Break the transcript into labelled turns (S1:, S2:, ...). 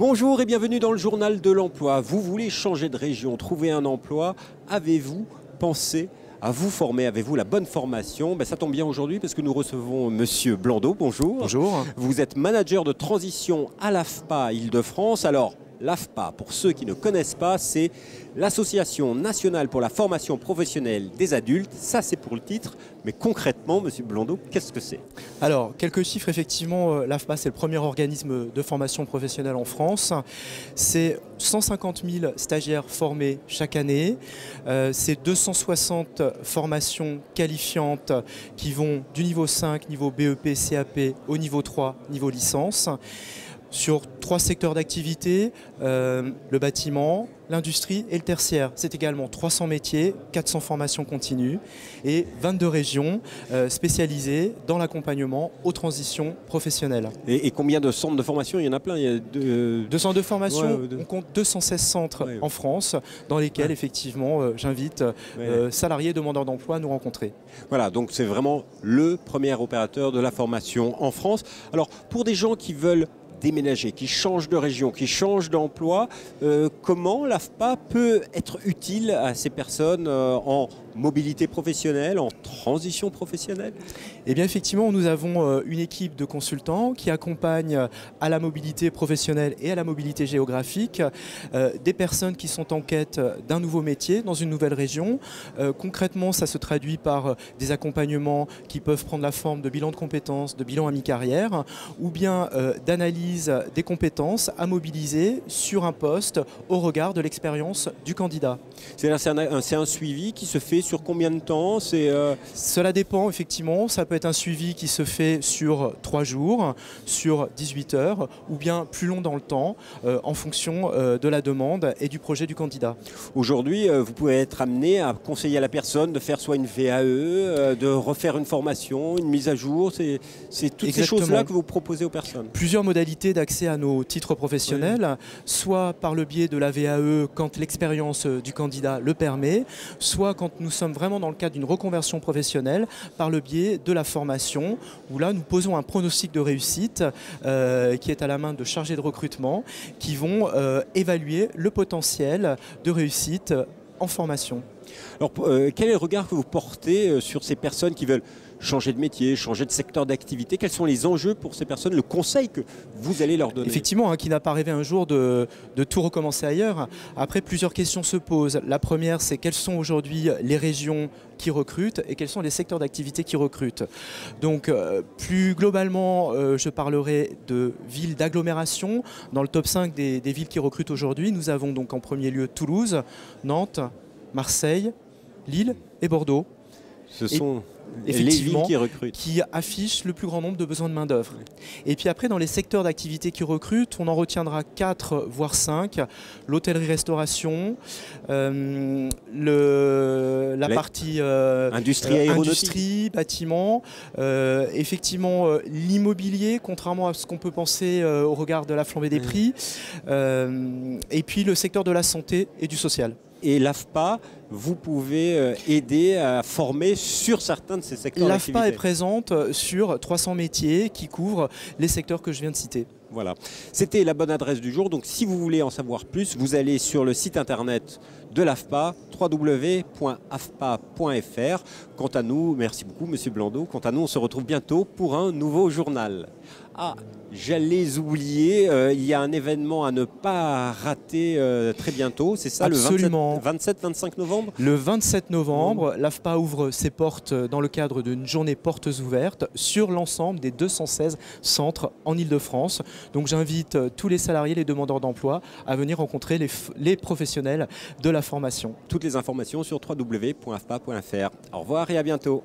S1: Bonjour et bienvenue dans le journal de l'emploi. Vous voulez changer de région, trouver un emploi? Avez-vous pensé à vous former? Avez-vous la bonne formation? Ça tombe bien aujourd'hui parce que nous recevons Monsieur Blandot. Bonjour.
S2: Bonjour.
S1: Vous êtes manager de transition à l'AFPA Île-de-France. Alors, l'AFPA, pour ceux qui ne connaissent pas, c'est l'Association nationale pour la formation professionnelle des adultes. Ça, c'est pour le titre. Mais concrètement, Monsieur Blandot, qu'est-ce que c'est?
S2: Alors, quelques chiffres, effectivement, l'AFPA, c'est le premier organisme de formation professionnelle en France. C'est 150 000 stagiaires formés chaque année. C'est 260 formations qualifiantes qui vont du niveau 5, niveau BEP, CAP, au niveau 3, niveau licence. Sur 3 secteurs d'activité, le bâtiment, l'industrie et le tertiaire. C'est également 300 métiers, 400 formations continues et 22 régions spécialisées dans l'accompagnement aux transitions professionnelles.
S1: Et combien de centres de formation? Il y en a plein. Il y a
S2: 202 formations, on compte 216 centres en France dans lesquels effectivement j'invite salariés demandeurs d'emploi à nous rencontrer.
S1: Voilà, donc c'est vraiment le premier opérateur de la formation en France. Alors pour des gens qui veulent déménager, qui changent de région, qui changent d'emploi, comment l'AFPA peut être utile à ces personnes en mobilité professionnelle, en transition professionnelle?
S2: Eh bien effectivement, nous avons une équipe de consultants qui accompagne à la mobilité professionnelle et à la mobilité géographique des personnes qui sont en quête d'un nouveau métier dans une nouvelle région. Concrètement, ça se traduit par des accompagnements qui peuvent prendre la forme de bilan de compétences, de bilan à mi-carrière ou bien d'analyse des compétences à mobiliser sur un poste au regard de l'expérience du candidat.
S1: C'est un suivi qui se fait sur combien de temps?
S2: Cela dépend effectivement, ça peut être un suivi qui se fait sur 3 jours, sur 18 heures ou bien plus long dans le temps en fonction de la demande et du projet du candidat.
S1: Aujourd'hui, vous pouvez être amené à conseiller à la personne de faire soit une VAE, de refaire une formation, une mise à jour. C'est toutes ces choses-là que vous proposez aux personnes.
S2: Plusieurs modalités d'accès à nos titres professionnels, soit par le biais de la VAE quand l'expérience du candidat le permet, soit quand nous sommes vraiment dans le cadre d'une reconversion professionnelle par le biais de la formation, où là nous posons un pronostic de réussite qui est à la main de chargés de recrutement qui vont évaluer le potentiel de réussite en formation.
S1: Alors, quel est le regard que vous portez sur ces personnes qui veulent changer de métier, changer de secteur d'activité? Quels sont les enjeux pour ces personnes, le conseil que vous allez leur donner?
S2: Effectivement, qui n'a pas rêvé un jour de tout recommencer ailleurs. Après, plusieurs questions se posent. La première, c'est quelles sont aujourd'hui les régions qui recrutent et quels sont les secteurs d'activité qui recrutent. Donc, plus globalement, je parlerai de villes d'agglomération. Dans le top 5 des villes qui recrutent aujourd'hui, nous avons donc en premier lieu Toulouse, Nantes, Marseille, Lille et Bordeaux.
S1: Ce sont les villes qui recrutent,
S2: qui affichent le plus grand nombre de besoins de main-d'œuvre. Et puis après, dans les secteurs d'activité qui recrutent, on en retiendra 4 voire 5. L'hôtellerie-restauration, la partie industrie, bâtiment, effectivement l'immobilier, contrairement à ce qu'on peut penser au regard de la flambée des prix, et puis le secteur de la santé et du social.
S1: Et l'AFPA, vous pouvez aider à former sur certains de ces secteurs d'activité.
S2: L'AFPA est présente sur 300 métiers qui couvrent les secteurs que je viens de citer.
S1: Voilà, c'était la bonne adresse du jour. Donc si vous voulez en savoir plus, vous allez sur le site internet de l'AFPA, www.afpa.fr. Quant à nous, merci beaucoup Monsieur Blandot, quant à nous on se retrouve bientôt pour un nouveau journal. Ah, j'allais oublier, il y a un événement à ne pas rater très bientôt, c'est ça?
S2: Absolument.
S1: Le 27-25 novembre?
S2: Le 27 novembre, l'AFPA ouvre ses portes dans le cadre d'une journée portes ouvertes sur l'ensemble des 216 centres en Île-de-France. Donc j'invite tous les salariés, les demandeurs d'emploi à venir rencontrer les professionnels de la formation.
S1: Toutes les informations sur www.afpa.fr. Au revoir et à bientôt.